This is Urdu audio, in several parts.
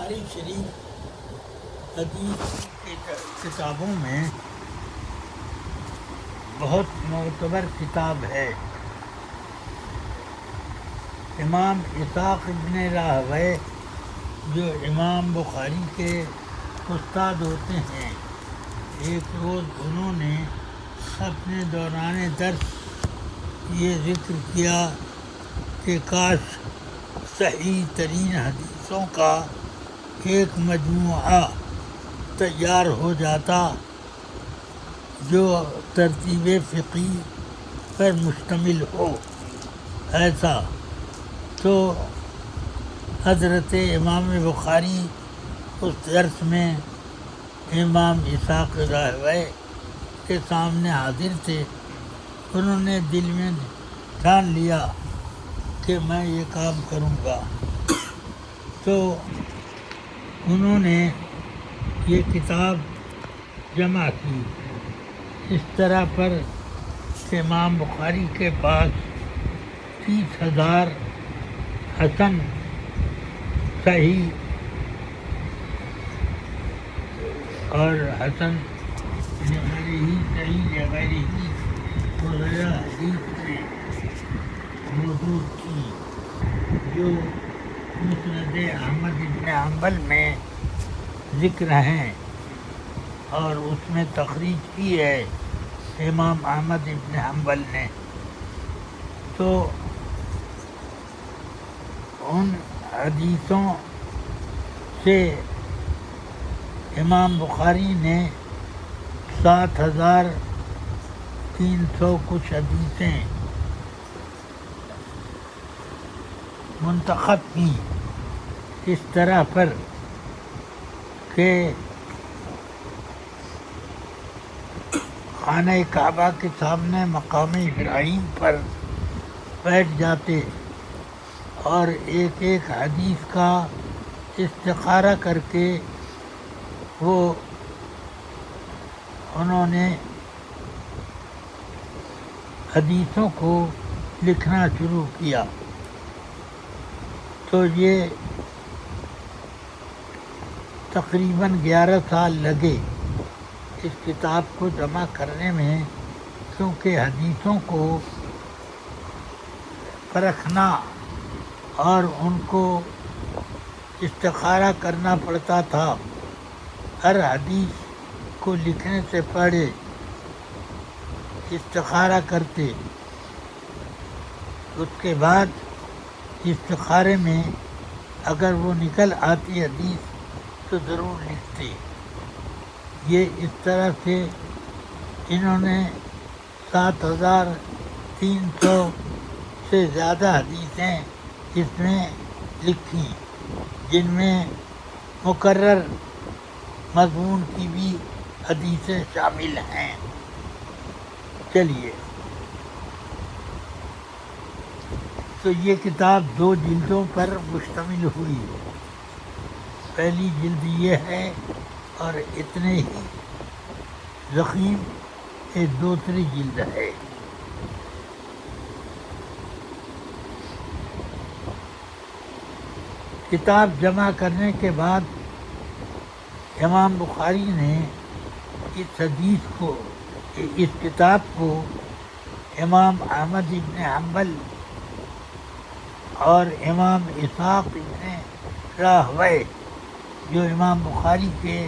بخاری شریف حدیث کی کتابوں میں بہت معتبر کتاب ہے۔ امام اسحاق ابن راہویہ جو امام بخاری کے استاد ہوتے ہیں، ایک روز انہوں نے اپنے دوران درس یہ ذکر کیا کہ کاش صحیح ترین حدیثوں کا ایک مجموعہ تیار ہو جاتا جو ترتیب فقہی پر مشتمل ہو۔ ایسا تو حضرت امام بخاری اس درس میں امام اسحاق راہویہ کے سامنے حاضر تھے۔ انہوں نے دل میں ٹھان لیا کہ میں یہ کام کروں گا، تو انہوں نے یہ کتاب جمع کی اس طرح پر کہ امام بخاری کے پاس 30,000 حسن صحیح اور حسن صحیح وغیرہ حدیث میں موجود تھی، جو مسند احمد بن حنبل میں ذکر ہیں، اور اس میں تخریج کی ہے امام احمد بن حنبل نے۔ تو ان حدیثوں سے امام بخاری نے 7,300 کچھ حدیثیں منتخب کی، اس طرح پر کہ خانہ کعبہ کے سامنے مقام ابراہیم پر بیٹھ جاتے اور ایک ایک حدیث کا استخارہ کر کے انہوں نے حدیثوں کو لکھنا شروع کیا۔ تو یہ تقریباً 11 سال لگے اس کتاب کو جمع کرنے میں، کیونکہ حدیثوں کو پرکھنا اور ان کو استخارہ کرنا پڑتا تھا۔ ہر حدیث کو لکھنے سے پہلے استخارہ کرتے، اس کے بعد استخارے میں اگر وہ نکل آتی حدیث تو ضرور لکھتے۔ یہ اس طرح سے انہوں نے 7,300 سے زیادہ حدیثیں اس میں لکھی، جن میں مکرر مضمون کی بھی حدیثیں شامل ہیں۔ چلیے، تو یہ کتاب 2 جلدوں پر مشتمل ہوئی۔ پہلی جلد یہ ہے اور اتنے ہی ضخیم ایک دوسری جلد ہے۔ کتاب جمع کرنے کے بعد امام بخاری نے اس کتاب کو امام احمد بن حنبل اور امام اسحاق ابن راہویہ جو امام بخاری کے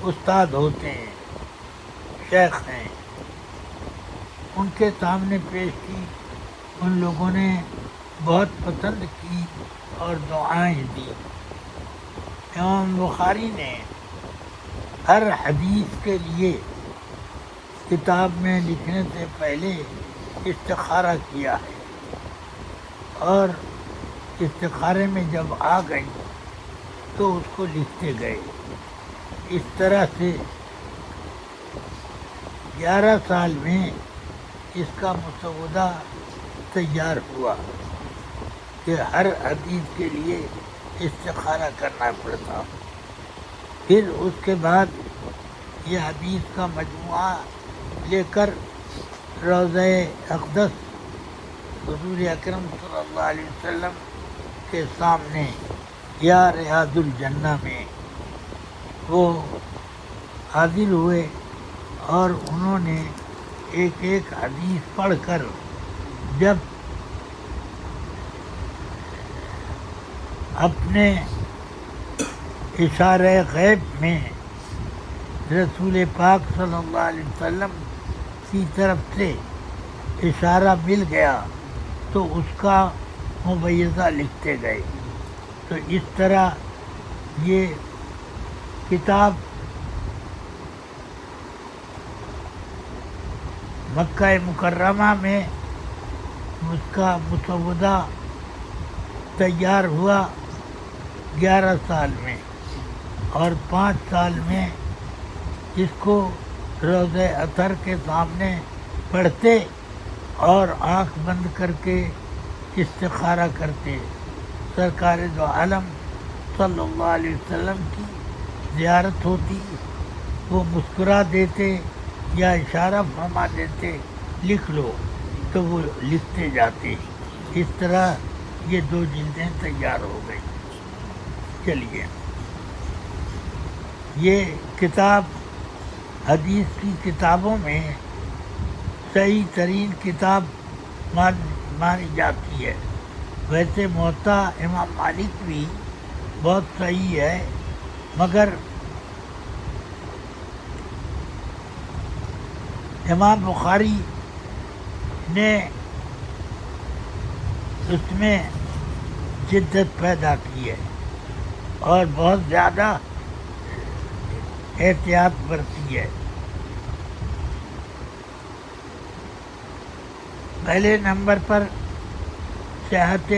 استاد ہوتے ہیں، شیخ ہیں، ان کے سامنے پیش کی۔ ان لوگوں نے بہت پسند کی اور دعائیں دی۔ امام بخاری نے ہر حدیث کے لیے کتاب میں لکھنے سے پہلے استخارہ کیا ہے، اور استخارے میں جب آ گئی تو اس کو لکھتے گئے۔ اس طرح سے 11 سال میں اس کا مسودہ تیار ہوا کہ ہر حدیث کے لیے استخارہ کرنا پڑتا۔ پھر اس کے بعد یہ حدیث کا مجموعہ لے کر روضہ اقدس حضور اکرم صلی اللہ علیہ وسلم کے سامنے یا ریاض الجنہ میں وہ حاضر ہوئے اور انہوں نے ایک ایک حدیث پڑھ کر جب اپنے اشارہ غیب میں رسول پاک صلی اللہ علیہ وسلم کی طرف سے اشارہ مل گیا تو اس کا مبیضہ لکھتے گئے. تو اس طرح یہ کتاب مکہ مکرمہ میں اس کا مسودہ تیار ہوا 11 سال میں، اور 5 سال میں اس کو روضہ اطہر کے سامنے پڑھتے اور آنکھ بند کر کے استخارہ کرتے. سرکار دو عالم صلی اللہ علیہ وسلم کی زیارت ہوتی، وہ مسکرا دیتے یا اشارہ فرما دیتے لکھ لو، تو وہ لکھتے جاتے. اس طرح یہ 2 جلدیں تیار ہو گئی. چلیے، یہ کتاب حدیث کی کتابوں میں صحیح ترین کتاب مانی جاتی ہے. ویسے موطا امام مالک بھی بہت صحیح ہے، مگر امام بخاری نے اس میں جدت پیدا کی ہے اور بہت زیادہ احتیاط برتی ہے. پہلے نمبر پر صحت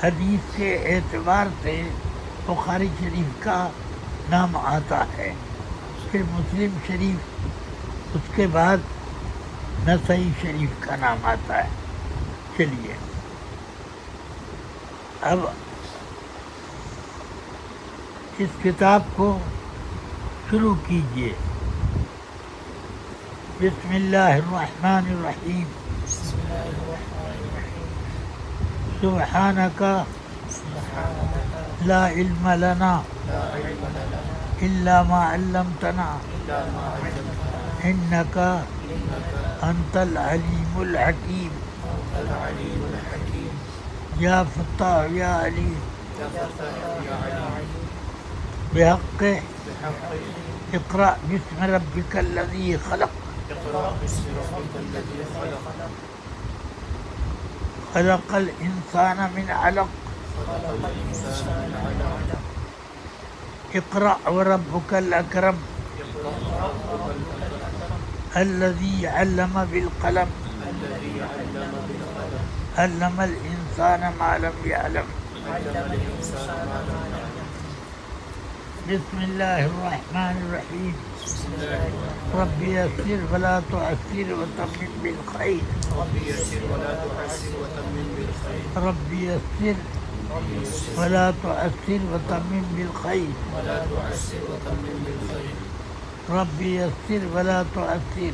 حدیث کے اعتبار سے بخاری شریف کا نام آتا ہے، پھر مسلم شریف، اس کے بعد نسائی شریف کا نام آتا ہے. چلیے اب اس کتاب کو شروع کیجیے. بسم اللہ الرحمن الرحیم. سبحانک لا علم لنا الا ما علمتنا انک انت العلیم الحکیم. یا فتاح یا علیم بحق اقرأ بسم ربک الذی خلق خلق الانسان من علق اقرأ وربک الاکرم الذی علم بالقلم علم الانسان ما لم يعلم. بسم اللہ الرحمن الرحیم. رب یسر ولا تعسر وتمم بالخیر. رب یسر ولا تعسر وتمم بالخیر. رب یسر ولا تعسر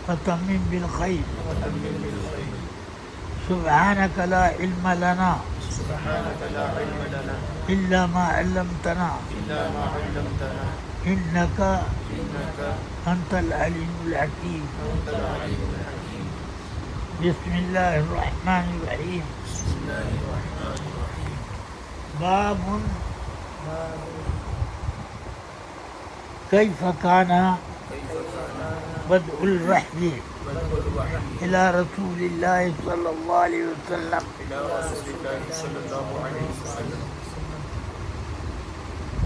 وتمم بالخیر. سبحانک لا علم لنا الا ما علمتنا انک انت العلیم الحکیم. بسم اللہ الرحمن الرحیم. باب کیف کان بدء الوحی الى رسول اللہ صلی اللہ علیہ وسلم.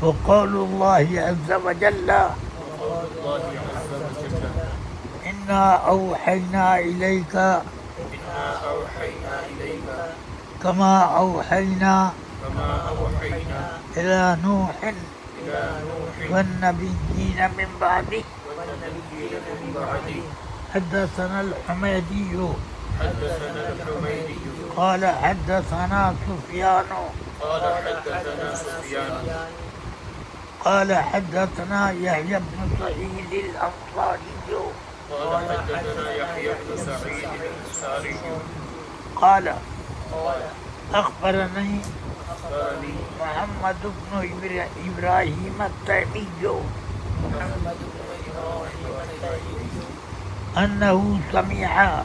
وقول اللہ عز وجل انا اوحینا الیک کما اوحینا الى نوح والنبیین من بعدہ. حدثنا الحمیدی قال حدثنا سفیان قال حدثنا يحيى بن سعيد الأنصاري قال أخبرني محمد بن إبراهيم التيمي أنه سمع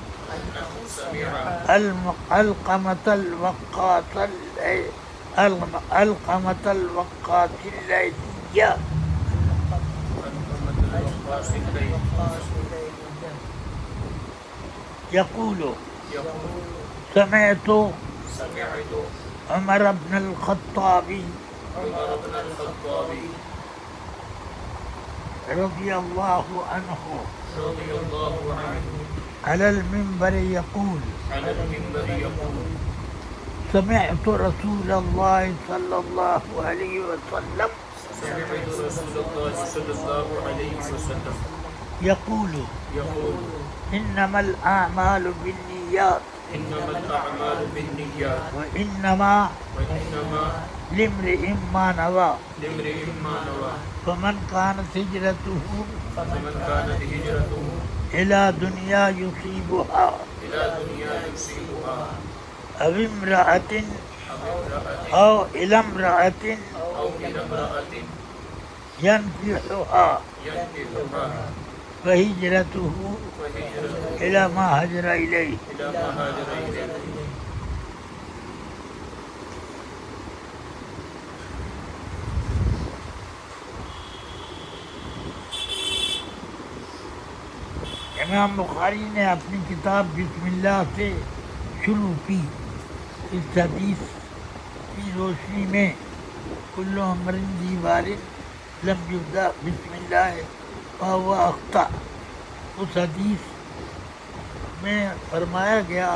علقمة الليثية يقول سمعت عمر بن الخطاب رضي الله عنه على المنبر يقول سمعت رسول الله صلى الله عليه وسلم يقول إنما الأعمال بالنيات وإنما لامرئ ما نوى فمن كانت هجرته إلى دنيا يصيبها أو امرأة أو إلى امرأة ينكحها فهجرته إلى ما هاجر إليه. امام بخاری نے اپنی کتاب بسم اللہ سے شروع کی. اس حدیث کی روشنی میں کل امر ذی بال لم یبدأ بسم اللہ فهو اخطأ. اس حدیث میں فرمایا گیا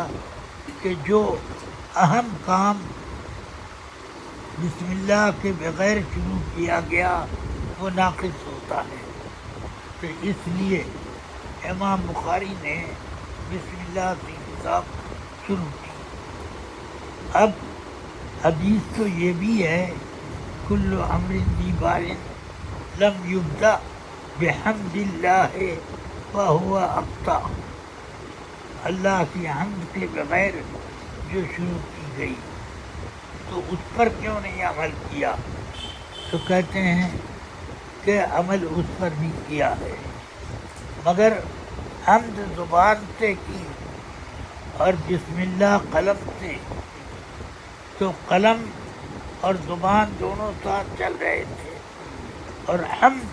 کہ جو اہم کام بسم اللہ کے بغیر شروع کیا گیا وہ ناقص ہوتا ہے. تو اس لیے امام بخاری نے بسم اللہ سے کتاب شروع کی. اب حدیث تو یہ بھی ہے کل امر ذی بال لم یبدأ بحمد اللہ فہو اخطأ. اللہ کی حمد کے بغیر جو شروع کی گئی تو اس پر کیوں نہیں عمل کیا؟ تو کہتے ہیں کہ عمل اس پر بھی کیا ہے مگر حمد زبان سے کی اور بسم اللہ قلم سے. تو قلم اور زبان دونوں ساتھ چل رہے تھے اور حمد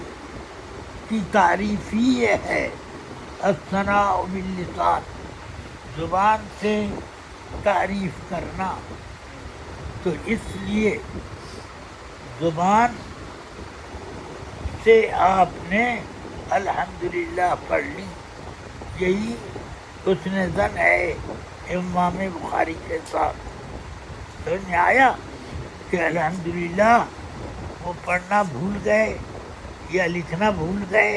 کی تعریف ہی یہ ہے الثناء باللسان، زبان سے تعریف کرنا. تو اس لیے زبان سے آپ نے الحمدللہ پڑھ لی. یہی حسن ظن ہے امام بخاری کے ساتھ. سمجھ میں آیا کہ الحمدللہ وہ پڑھنا بھول گئے یا لکھنا بھول گئے،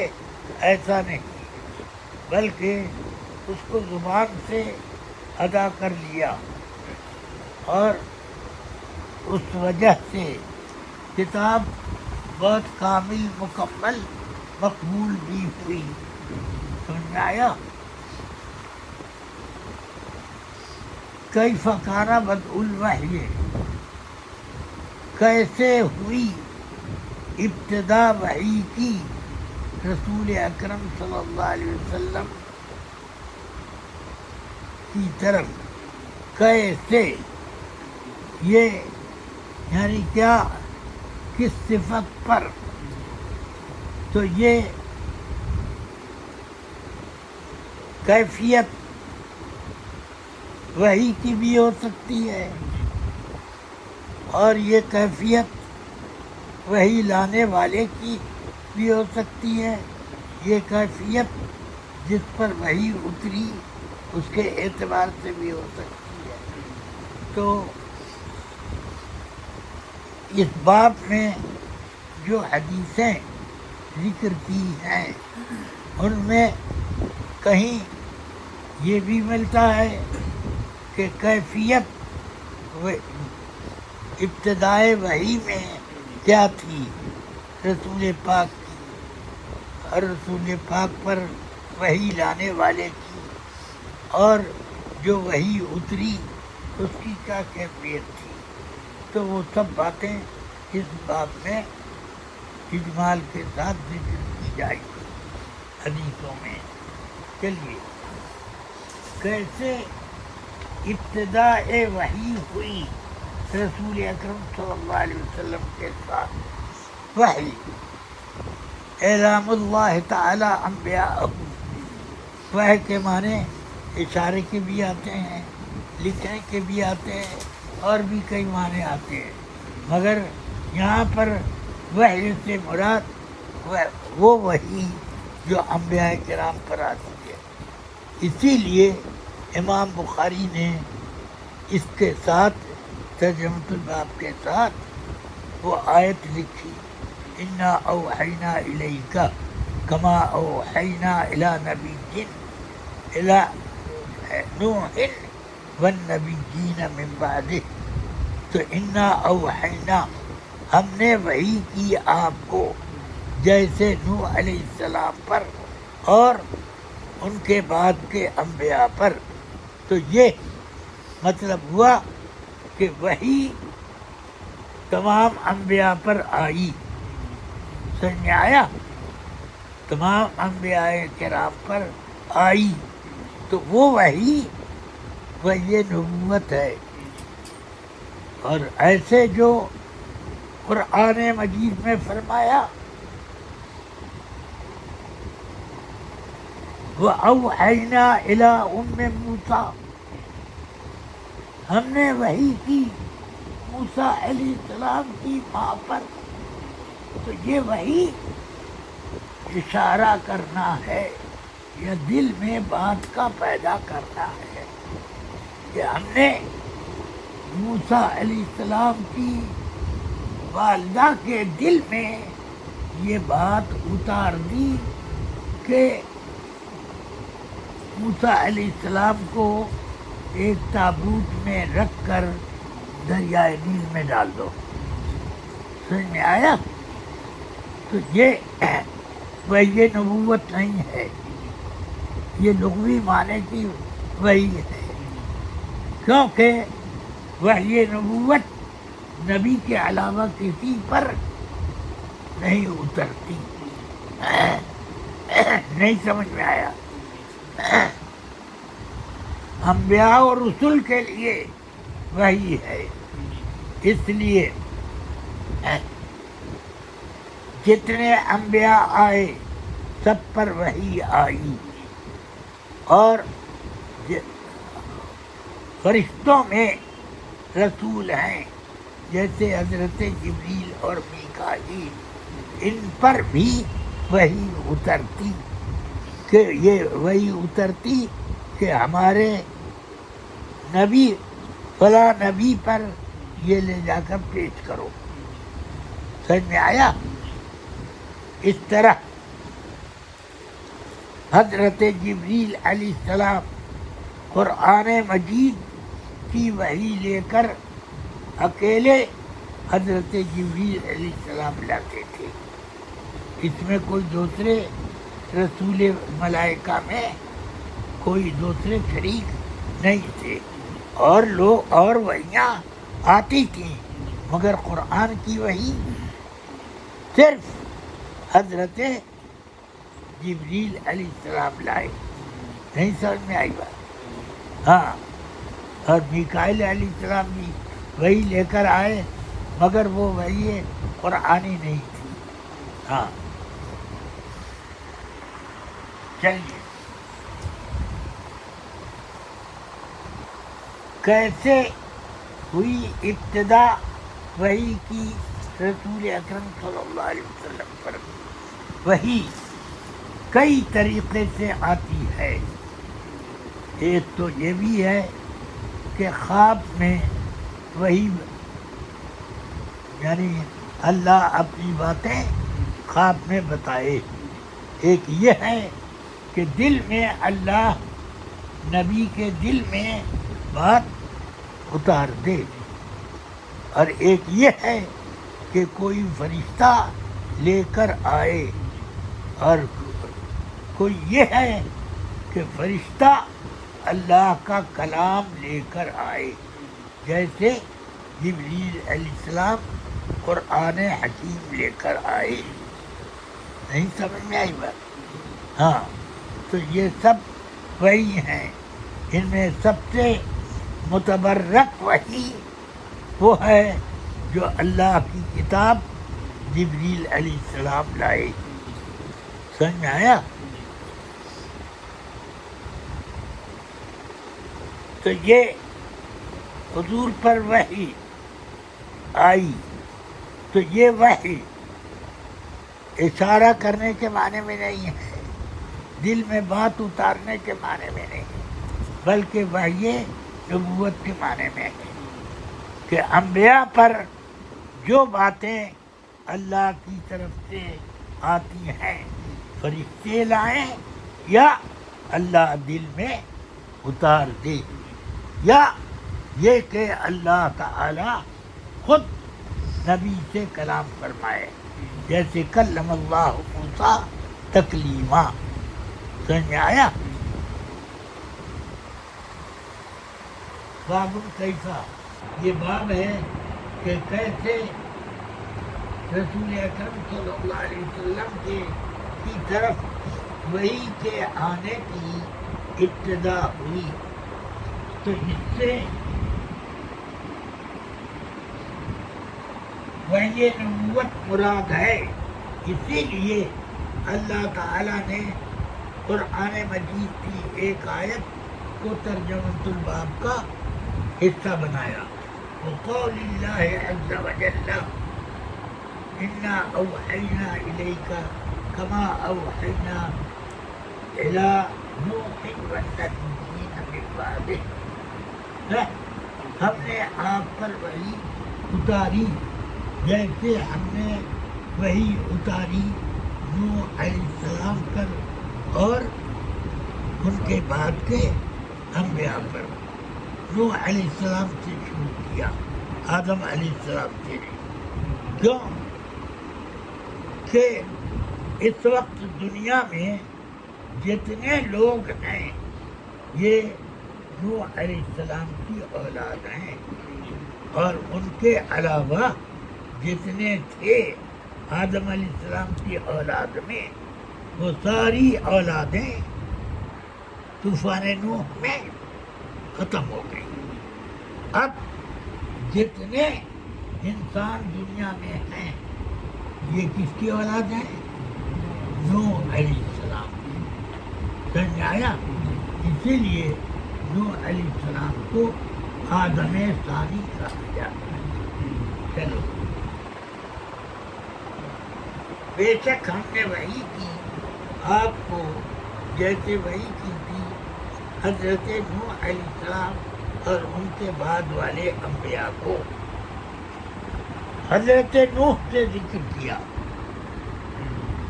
ایسا نہیں، بلکہ اس کو زبان سے ادا کر لیا اور اس وجہ سے کتاب بہت کامل، مکمل، مقبول بھی ہوئی. سمجھ میں آیا؟ کیف کان بدء الوحی، کیسے ہوئی ابتدا وحی کی رسول اکرم صلی اللہ علیہ وسلم کی طرف. کیسے، یہ یعنی کیا، کس صفت پر؟ تو یہ کیفیت وحی کی بھی ہو سکتی ہے اور یہ کیفیت وحی لانے والے کی بھی ہو سکتی ہے. یہ کیفیت جس پر وحی اتری اس کے اعتبار سے بھی ہو سکتی ہے. تو اس باب میں جو حدیثیں ذکر کی ہیں ان میں کہیں یہ بھی ملتا ہے کہ کیفیت ابتدائے وحی میں کیا تھی رسول پاک کی اور رسول پاک پر وحی لانے والے کی، اور جو وحی اتری اس کی کیا کیفیت تھی، تو وہ سب باتیں اس باب میں اجمال کے ساتھ ذکر کی جائے گی حدیثوں میں۔ چلیے، کیسے ابتداء وحی ہوئی رسول اکرم صلی اللہ علیہ وسلم کے ساتھ؟ وحی اعلام اللہ تعالی انبیاءہ، وحی کے معنی اشارے کے بھی آتے ہیں، لکھنے کے بھی آتے ہیں، اور بھی کئی معنی آتے ہیں، مگر یہاں پر وحی سے مراد وہ وحی جو انبیاء کرام پر آتی ہے۔ اسی لیے امام بخاری نے اس کے ساتھ ترجمۃ الباب کے ساتھ وہ آیت لکھی، انا اوحینا الیک کما اوحینا الی نبی الی نوح والنبیین من بعدہ۔ تو انا اوحینا، ہم نے وحی کی آپ کو جیسے نوح علیہ السلام پر اور ان کے بعد کے انبیاء پر۔ تو یہ مطلب ہوا کہ وحی تمام انبیاء پر آئی، سمجھ میں آیا؟ تمام انبیاء کرام پر آئی، تو وہ وحی نبوت ہے۔ اور ایسے جو قرآن مجید میں فرمایا وَأَوْحَيْنَا إِلَىٰ أُمِّ مُوسَىٰ، ہم نے وحی کی موسیٰ علیہ السلام کی ماں پر۔ تو یہ وحی اشارہ کرنا ہے یا دل میں بات کا پیدا کرنا ہے کہ ہم نے موسیٰ علیہ السلام کی والدہ کے دل میں یہ بات اتار دی کہ موسیٰ علیہ السلام کو ایک تابوت میں رکھ کر دریائے نیل میں ڈال دو۔ سمجھ میں آیا؟ تو یہ نبوت نہیں ہے، یہ لغوی معنی کی وحی ہے، کیونکہ وحی نبوت نبی کے علاوہ کسی پر نہیں اترتی۔ نہیں سمجھ میں آیا؟ انبیاء اور رسول کے لیے وحی ہے، اس لیے جتنے انبیاء آئے سب پر وحی آئی، اور فرشتوں میں رسول ہیں جیسے حضرت جبریل اور میکائیل، ان پر بھی وحی اترتی، کہ یہ وحی اترتی کہ ہمارے نبی فلاں نبی پر یہ لے جا کر پیش کرو۔ سمجھ میں آیا؟ اس طرح حضرت جبریل علیہ السلام قرآن مجید کی وحی لے کر اکیلے حضرت جبریل علیہ السلام لاتے تھے، اس میں کوئی دوسرے رسول ملائکہ میں کوئی دوسرے شریک نہیں تھے، اور لوگ اور وحیاں آتی تھیں، مگر قرآن کی وحی صرف حضرت جبریل علیہ السلام لائے۔ نہیں سمجھ میں آئی بات؟ ہاں، اور میکائیل علیہ السلام بھی وحی لے کر آئے، مگر وہ وحی قرآنی نہیں تھی۔ ہاں، چلیے، کیسے ہوئی ابتدا وحی کی رسول اکرم صلی اللہ علیہ وسلم پر؟ وحی کئی طریقے سے آتی ہے۔ ایک تو یہ بھی ہے کہ خواب میں وحی، یعنی اللہ اپنی باتیں خواب میں بتائے۔ ایک یہ ہے کہ دل میں اللہ نبی کے دل میں بات اتار دے، اور ایک یہ ہے کہ کوئی فرشتہ لے کر آئے، اور کوئی یہ ہے کہ فرشتہ اللہ کا کلام لے کر آئے۔ جیسے جبریل علیہ السلام قرآن حکیم لے کر آئے. نہیں سمجھ میں آئی بات؟ ہاں، تو یہ سب وہی ہیں. ان میں سب سے متبرک وحی وہ ہے جو اللہ کی کتاب جبریل علیہ السلام لائے. سمجھ میں آیا؟ تو یہ حضور پر وحی آئی، تو یہ وحی اشارہ کرنے کے معنی میں نہیں ہے، دل میں بات اتارنے کے معنی میں نہیں، بلکہ وحی نبوت کے معنی میں ہے کہ انبیاء پر جو باتیں اللہ کی طرف سے آتی ہیں فرشتے لائیں یا اللہ دل میں اتار دے، یا یہ کہ اللہ تعالی خود نبی سے کلام فرمائے، جیسے کلم اللہ موسیٰ تکلیما. سمجھ میں آیا؟ باب کیسا، یہ باب ہے کہ کیسے رسول اکرم صلی اللہ علیہ وسلم کی طرف وحی کے آنے کی ابتدا ہوئی. تو اس سے وحی نبوت مراد ہے. اسی لیے اللہ تعالیٰ نے قرآن مجید کی ایک آیت کو ترجمۃ الباب کا حصہ بنایا. وقول اللہ عز وجل انا اوحینا الیک کما اوحینا الی نوح والنبیین من بعدہ. ہم نے آپ پر وحی اتاری جیسے ہم نے وحی اتاری نوح علیہ السلام پر اور ان کے بعد کے انبیاء پر. نوح علیہ السلام سے شروع کیا، آدم علیہ السلام سے نہیں. کیوں کہ اس وقت دنیا میں جتنے لوگ ہیں یہ نوح علیہ السلام کی اولاد ہیں، اور ان کے علاوہ جتنے تھے آدم علیہ السلام کی اولاد میں وہ ساری اولادیں طوفان نوح میں ختم ہو گئی. اب جتنے انسان دنیا میں ہیں یہ کس کی اولاد ہیں؟ نوح علیہ السلام. سمجھ آیا؟ اسی لیے نوح علیہ السلام کو آدم ثانی کہا جاتا ہے. چلو، بے شک ہم نے وحی کی آپ کو جیسے وحی کی تھی حضرت نوح علیہ السلام اور ان کے بعد والے انبیاء کو. حضرت نوح سے ذکر کیا،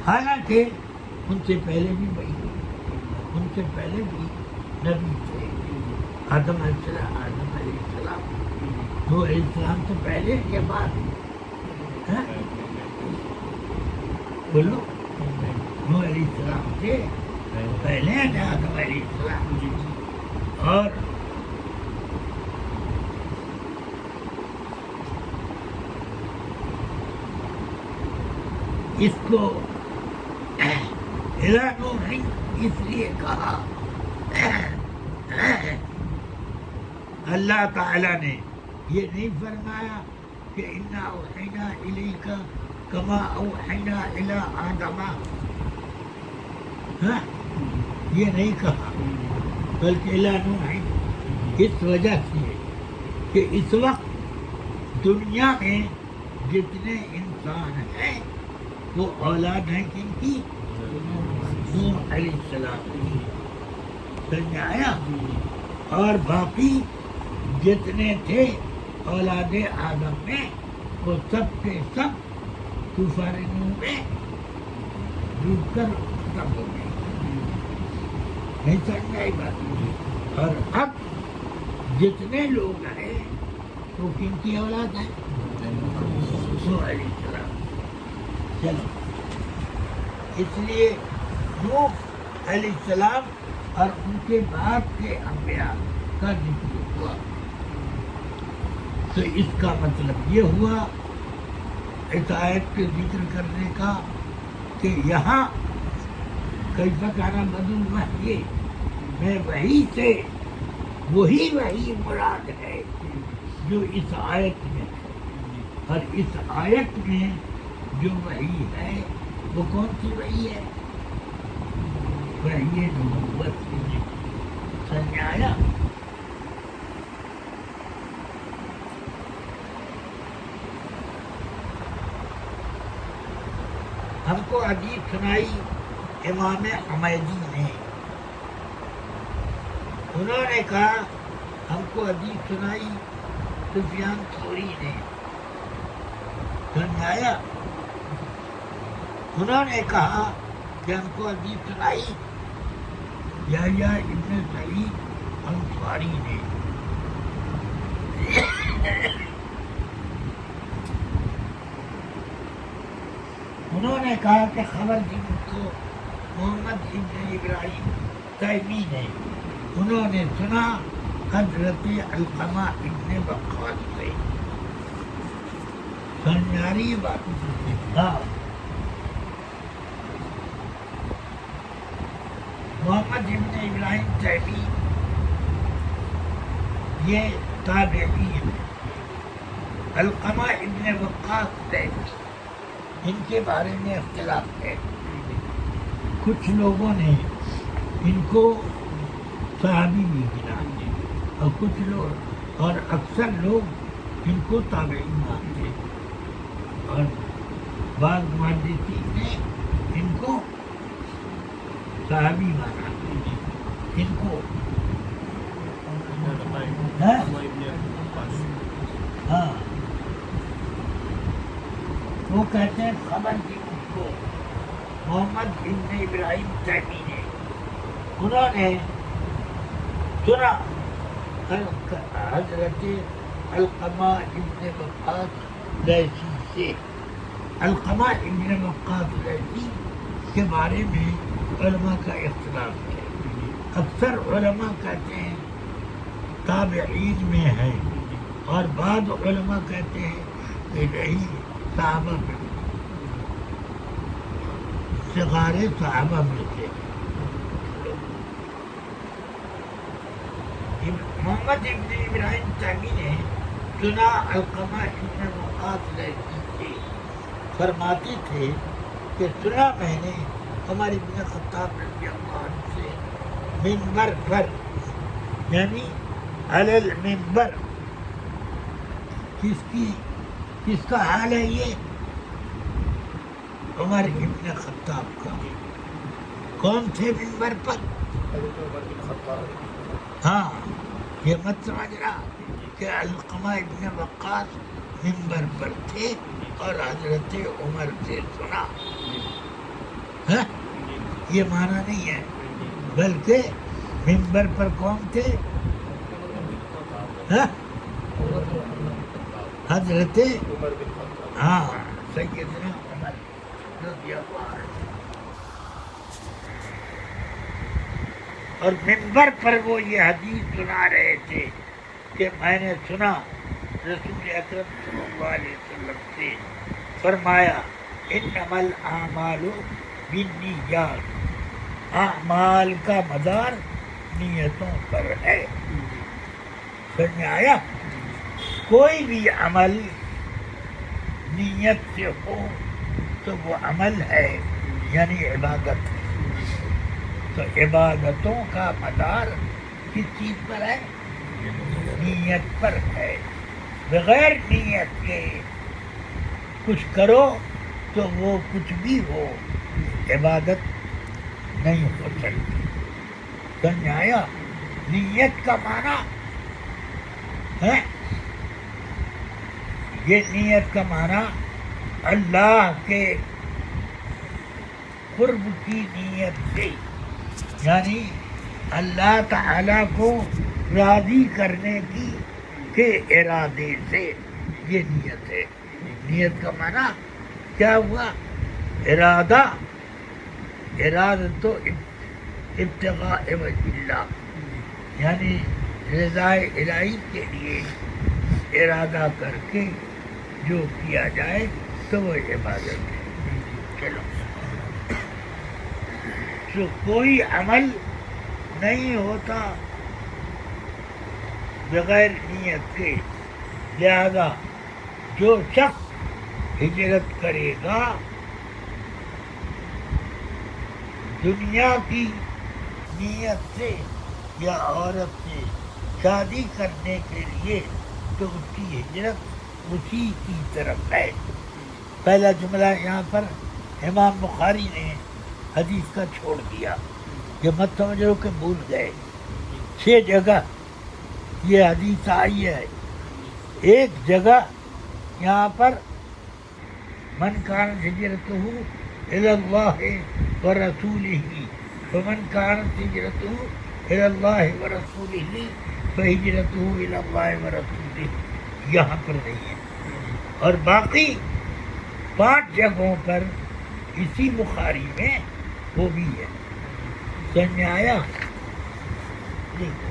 حالانکہ ان سے پہلے بھی وحی ہوئی، ان سے پہلے بھی نبی تھے. آدم علیہ السلام نوح علیہ السلام سے پہلے یا بعد؟ بولو، نوح علیہ السلام سے پہلے آدم علیہ السلام. اور اس کو نوح اس لیے کہا، اللہ تعالیٰ نے یہ نہیں فرمایا کہ انا اوحینا الیک کما اوحینا الی آدم، یہ نہیں کہا، بلکہ الی نوح. اس وجہ سے کہ اس وقت دنیا میں جتنے انسان ہیں وہ اولاد ہیں کن کی؟ نوح علیہ السلام کی. سمجھ آیا؟ اور باقی جتنے تھے اولاد آدم میں وہ سب کے سب طوفان نوح میں ڈوب کر ختم ہو گئے. نہیں سمجھ آئی بات؟ اور اب جتنے لوگ ہیں وہ کن کی اولاد ہیں؟ نوح علیہ السلام. چلو، اس لیے نوح علیہ السلام اور ان کے بعد کے انبیاء کا ذکر ہوا. تو اس کا مطلب یہ ہوا اس آیت کے ذکر کرنے کا کہ یہاں کیف کان بدء الوحی میں وحی سے وہی وحی مراد ہے جو اس آیت میں ہے، اور اس آیت میں جو وحی ہے وہ کون سی وحی ہے؟ وحی نبوت کی۔ سمجھ آیا؟ ہم کو حدیث سنائی امام حمیدی نے، انہوں نے کہا ہم کو حدیث سنائی سفیان ثوری نے، سمجھ آیا؟ انہوں نے کہا کہ ہم کو حدیث سنائی یحییٰ ابن سعید انصاری نے۔ انہوں نے کہا کہ خبر دی مجھ کو محمد ابن ابراہیم تیمی نے، انہوں نے سنا حضرت علقمہ ابن وقاص سے۔ سمجھ آ رہی ہے بات؟ ہاں، محمد ابن ابراہیم تیمی یہ تابعی ہیں، علقمہ ابن وقاص تیمی ان کے بارے میں اختلاف ہے۔ کچھ لوگوں نے ان کو صحابی بھی گنا اور کچھ لوگ اور اکثر لوگ ان کو تابعی مانتے، اور بعض محدثین نے ان کو صحابی مانا۔ ان کو ہاں وہ کہتے ہیں خبر دی مجھ کو محمد ابن ابراہیم تیمی نے، انہوں نے سنا حضرت علقمہ ابن وقاص لیثی سے۔ علقمہ ابن وقاص لیثی کے بارے میں علماء کا اختلاف ہے۔ اکثر علماء کہتے ہیں تابعین میں ہے، اور بعض علماء کہتے ہیں کہ نہیں، صحابہ میں صغار صحابہ میں سے۔ محمد ابن ابراہیم تیمی نے سنا علقمہ ابن وقاص لیثی سے، فرماتے تھے کہ سنا میں نے عمر ابن خطاب رضی اللہ عنہ سے منبر پر، یعنی علی المنبر۔ کس کا حال ہے یہ؟ عمر ابن خطاب کا۔ کون تھے منبر پر؟ ہاں، یہ مت سمجھنا کہ علقمہ ابن وقاص منبر پر تھے اور حضرت عمر سے سنا، ہاں؟ یہ معنی نہیں ہے، بلکہ منبر پر کون تھے؟ ہاں؟ حضرت ہاں سیدنا عمر رضی اللہ عنہ، اور منبر پر وہ یہ حدیث سنا رہے تھے کہ میں نے سنا رسول اکرم صلی اللہ علیہ وسلم سے فرمایا انما الاعمال بالنیات، اعمال کا مدار نیتوں پر ہے۔ سمجھ میں آیا؟ کوئی بھی عمل نیت سے ہو تو وہ عمل ہے، یعنی عبادت ہے۔ تو عبادتوں کا مدار کس چیز پر ہے؟ نیت پر ہے۔ بغیر نیت کے کچھ کرو تو وہ کچھ بھی ہو، عبادت نہیں ہو سکتی۔ سمجھ آیا؟ نیت کا معنی ہے، یہ نیت کا معنی اللہ کے قرب کی نیت سے، یعنی اللہ تعالیٰ کو راضی کرنے کی کے ارادے سے یہ نیت ہے۔ نیت کا معنی کیا ہوا؟ ارادہ، تو ابتغاء وجہ اللہ، یعنی رضائے الہی کے لیے ارادہ کر کے جو کیا جائے تو وہ عبادت ہے. چلو، تو کوئی عمل نہیں ہوتا بغیر نیت کے. لہذا جو شخص ہجرت کرے گا دنیا کی نیت سے یا عورت سے شادی کرنے کے لیے تو اس کی ہجرت اسی کی طرف ہے. پہلا جملہ یہاں پر امام بخاری نے حدیث کا چھوڑ دیا. یہ مت سمجھ لو کہ بھول گئے. 6 جگہ یہ حدیث آئی ہے. ایک جگہ یہاں پر من کانت ہجرتہ الی اللہ ورسولہ فمن کانت ہجرتہ الی اللہ ورسولہ فہجرتہ الی اللہ ورسولہ. یہاں پر نہیں ہے. اور باقی 5 جگہوں پر اسی بخاری میں وہ بھی ہے. سمجھ میں آیا؟ دیکھو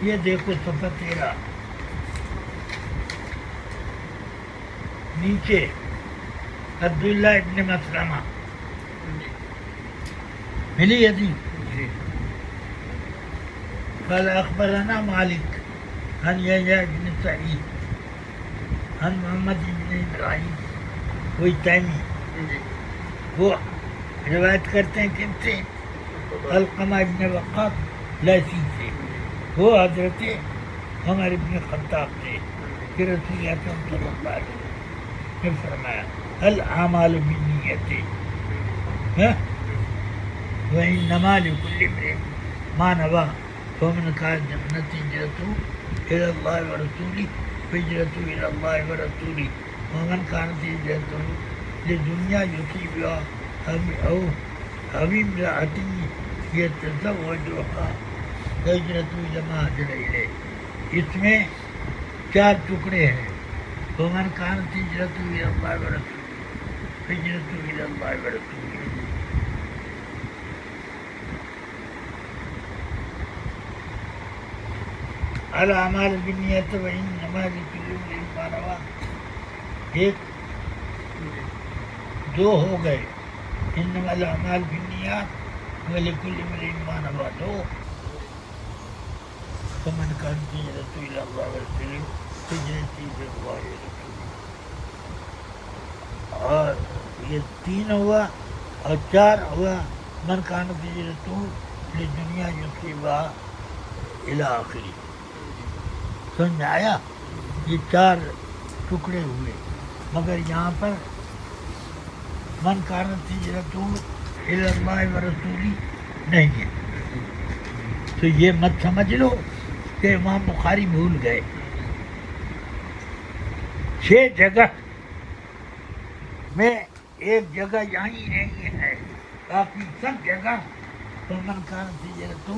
یہ دیکھو صفحہ 13 نیچے عبداللہ ابن مسلمہ ملی حدیث. قال اخبرنا مالک عن یحییٰ بن سعید عن محمد بن ابراہیم کوئی تیمی. وہ روایت کرتے ہیں کن سے؟ علقمہ ابن وقاص لیثی سے. وہ حضرت عمر ابن خطاب سے کہ رسول اکرم صلی اللہ علیہ وسلم نے فرمایا الاعمال بالنیت وانما لکل امرئ ما نوی فمن كانت هجرته الى الله ورسوله فهجرته الى الله ورسوله ومن كانت هجرته لدنیا يصيبها او امرأة يتزوجها ہجرت جمع الیہ. اس میں 4 ٹکڑے ہیں. فمن کانت ہجرتہ الی اللہ ورسولہ ہجرتہ الی اللہ ورسولہ. الاعمال بالنیت وانما لکل امرئ ما نوی. 1 2 ہو گئے. انما الاعمال بالنیات ولکل امرئ ما نوی 2. فمن كانت هجرته إلى الله ورسوله فهجرته إلى الله ورسوله. اور یہ 3 ہوا اور 4 ہوا من كانت هجرته للدنيا يصيبها إلى آخری. سمجھ میں آیا؟ یہ 4 ٹکڑے ہوئے. مگر یہاں پر من كانت هجرته إلى الله ورسوله نہیں ہے. تو یہ مت سمجھ لو کہ امام بخاری بھول گئے. 6 جگہ میں ایک جگہ یہیں نہیں ہے. باقی سب جگہ فمن كانت هجرته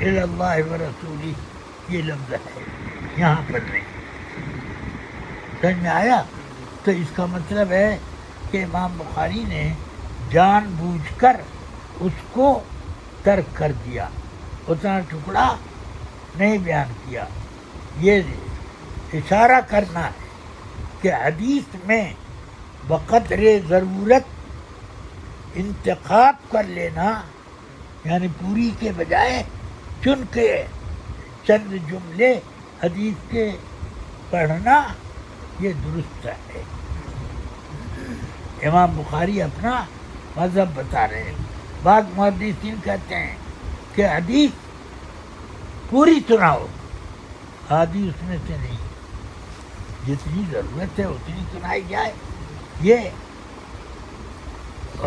الى اللہ ورسولہ یہ لفظ ہے. یہاں پر نہیں. سمجھ میں آیا؟ تو اس کا مطلب ہے کہ امام بخاری نے جان بوجھ کر اس کو ترک کر دیا. اتنا ٹکڑا نہیں بیان کیا. یہ اشارہ کرنا ہے کہ حدیث میں بقدر ضرورت انتخاب کر لینا یعنی پوری کے بجائے چن کے چند جملے حدیث کے پڑھنا یہ درست ہے. امام بخاری اپنا مذہب بتا رہے ہیں. بعض محدثین کہتے ہیں کہ حدیث پوری سناؤ. آدھی اس میں سے نہیں, جتنی ضرورت ہے اتنی سنائی جائے. یہ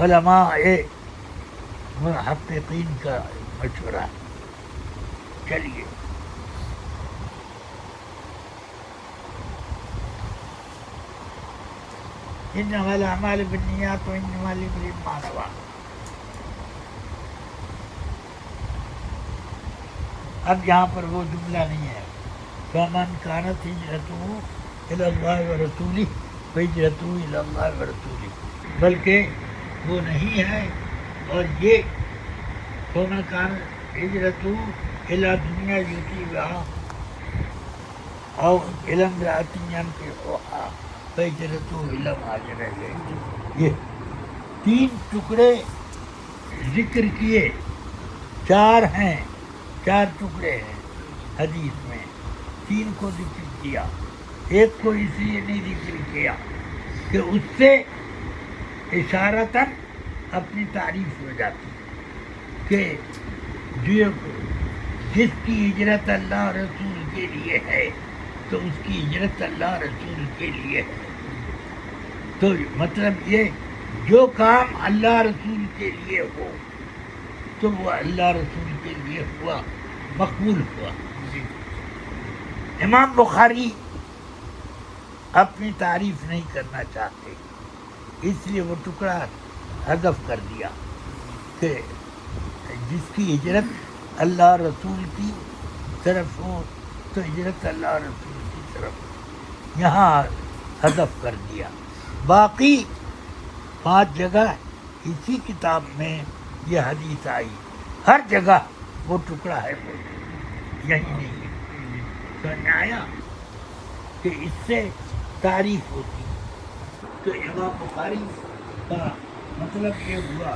علماء محققین کا مشورہ ہے. چلیے انما الاعمال بالنیات وانما لامرئ ما نوى. اب یہاں پر وہ جملہ نہیں ہے فمن كانت ہجرته الى اللہ ورسولہ فہجرته الى اللہ ورسولہ، بلکہ وہ نہیں ہے. اور یہ فمن كانت ہجرته الى دنیا یصیبها او الى امرأة ينكحها فہجرته الى ما هاجر الیہ. یہ تین ٹکڑے ذکر کیے، چار ہیں، چار ٹکڑے ہیں حدیث میں، تین کو ذکر کیا، ایک کو اس لیے نہیں ذکر کیا کہ اس سے اشارتاً اپنی تعریف ہو جاتی کہ جس کی ہجرت اللہ رسول کے لیے ہے تو اس کی ہجرت اللہ رسول کے لیے ہے. تو مطلب یہ جو کام اللہ رسول کے لیے ہو تو وہ اللہ رسول کے لیے ہوا، مقبول ہوا. امام بخاری اپنی تعریف نہیں کرنا چاہتے، اس لیے وہ ٹکڑا حذف کر دیا کہ جس کی ہجرت اللہ رسول کی طرف ہو تو ہجرت اللہ رسول کی طرف، یہاں حذف کر دیا. باقی 5 جگہ اسی کتاب میں یہ حدیث آئی، ہر جگہ وہ ٹکڑا ہے، وہ یہی نہیں ہے. سمجھ آیا کہ اس سے تعریف ہوتی. تو امام بخاری کا مطلب یہ ہوا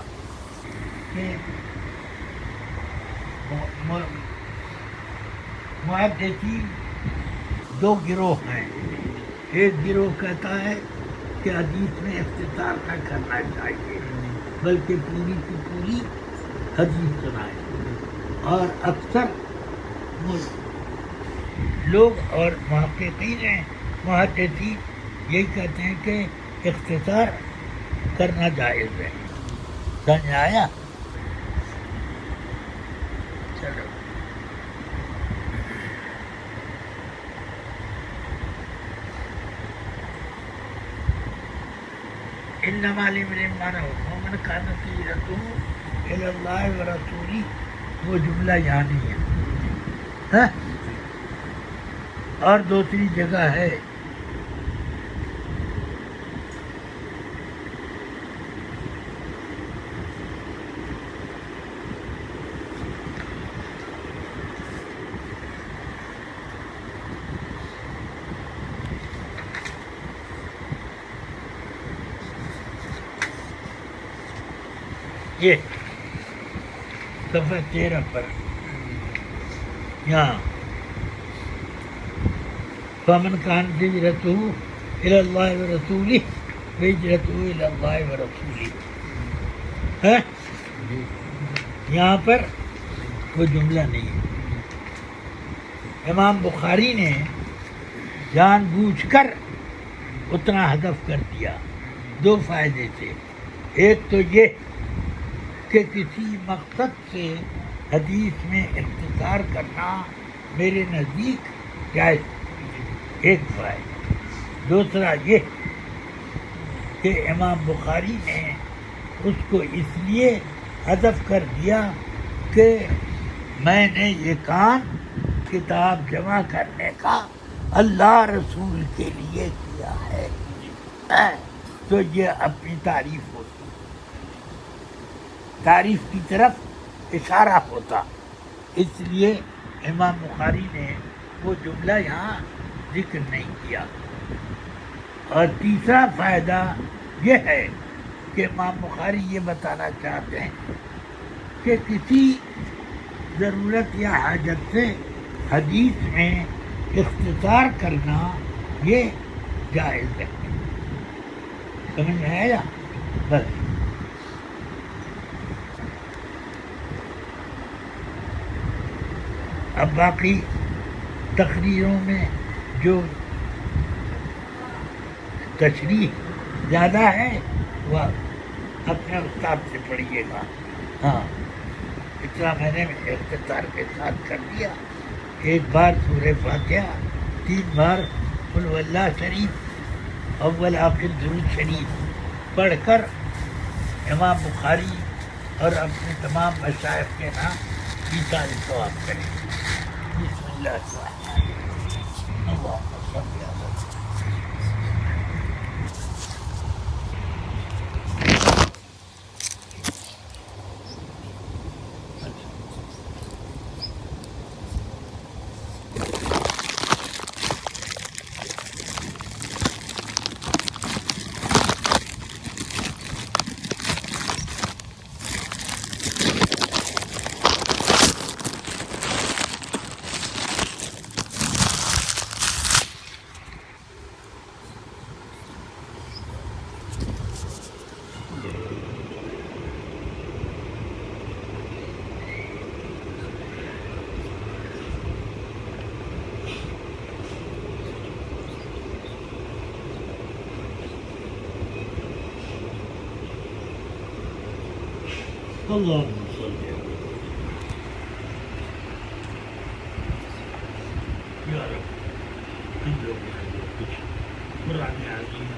کہ محدثین 2 گروہ ہیں. ایک گروہ کہتا ہے کہ حدیث میں اختصار نہ کرنا چاہیے بلکہ پوری کی پوری حدیث سنائے، اور اکثر لوگ اور محققین ہیں محدثین یہی کہتے ہیں کہ اختصار کرنا جائز ہے. سمجھ آیا؟ چلو انما لامرئ ما نوى ومن كانت هجرته الى الله ورسوله، وہ جملہ یہاں نہیں ہے. ہاں؟ اور دوسری جگہ ہے یہ صفحہ 13 پر، یہاں فمن كانت هجرته الى الله ورسوله فهجرته الى الله ورسوله ہے. یہاں پر کوئی جملہ نہیں ہے. امام بخاری نے جان بوجھ کر اتنا حذف کر دیا 2 فائدے سے. ایک تو یہ کہ کسی مقصد سے حدیث میں اختصار کرنا میرے نزدیک جائز، ایک فائدہ. دوسرا یہ کہ امام بخاری نے اس کو اس لیے حذف کر دیا کہ میں نے یہ کام کتاب جمع کرنے کا اللہ رسول کے لیے کیا ہے. تو یہ اپنی تعریف ہوتی، تعریف کی طرف اشارہ ہوتا، اس لیے امام بخاری نے وہ جملہ یہاں ذکر نہیں کیا. اور تیسرا فائدہ یہ ہے کہ امام بخاری یہ بتانا چاہتے ہیں کہ کسی ضرورت یا حاجت سے حدیث میں اختصار کرنا یہ جائز ہے. سمجھ میں آیا؟ بس. اب باقی تقریروں میں جو تشریح زیادہ ہے وہ اپنے استاد سے پڑھیے گا. ہاں اتنا میں نے اختصار کے ساتھ کر دیا. 1 بار سورہ فاتحہ، 3 بار قل هو اللہ شریف اول آخر درود شریف پڑھ کر امام بخاری اور اپنے تمام مشائخ کے نام مثال ثواب کریں. بسم اللہ الرحمن الرحیم. اللہم صل علی اللہم صل علی یا رب. ہم لوگوں نے جو کچھ قرآن عظیم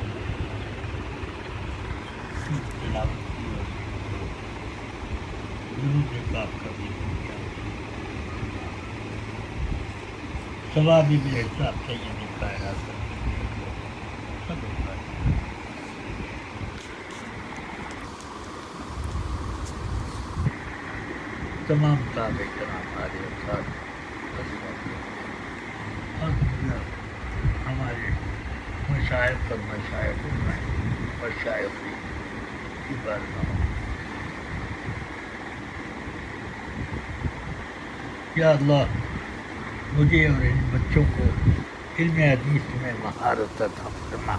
کی تلاوت کی اور درود پاک کا بھی کیا ثواب بھی حساب سید کائنات سب ہوتا ہے. تمام تابع کرام والے افراد اور ہمارے مشائخ اور مشائخ میں مشائخ کی بارگاہ. یا اللہ مجھے اور ان بچوں کو علم حدیث میں مہارت عطا فرما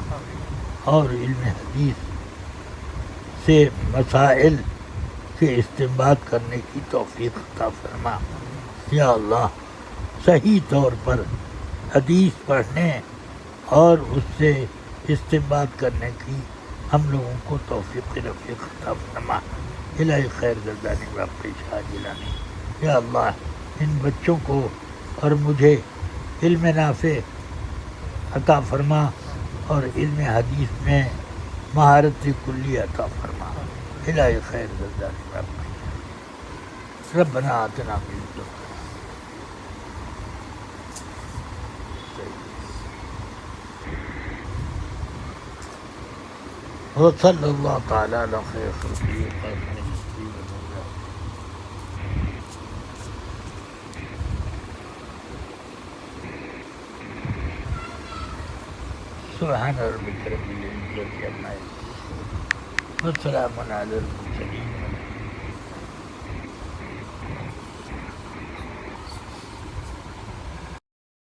اور علم حدیث سے مسائل کے استنباط کرنے کی توفیق عطا فرما. یا اللہ صحیح طور پر حدیث پڑھنے اور اس سے استنباط کرنے کی ہم لوگوں کو توفیق رفیق عطا فرما. الہی خیر گردانی واقعی شاہ جلانی. یا اللہ ان بچوں کو اور مجھے علم نافع عطا فرما اور علم حدیث میں مہارت کلی عطا فرما. الہی خیر گردانی واقعی. ربنا آتنا من لدنک وصلی اللہ تعالی علی خیر خلقہ خاتم النبیین والمرسلین. سبحان ربک رب العزة عما یصفون وسلام علی المرسلین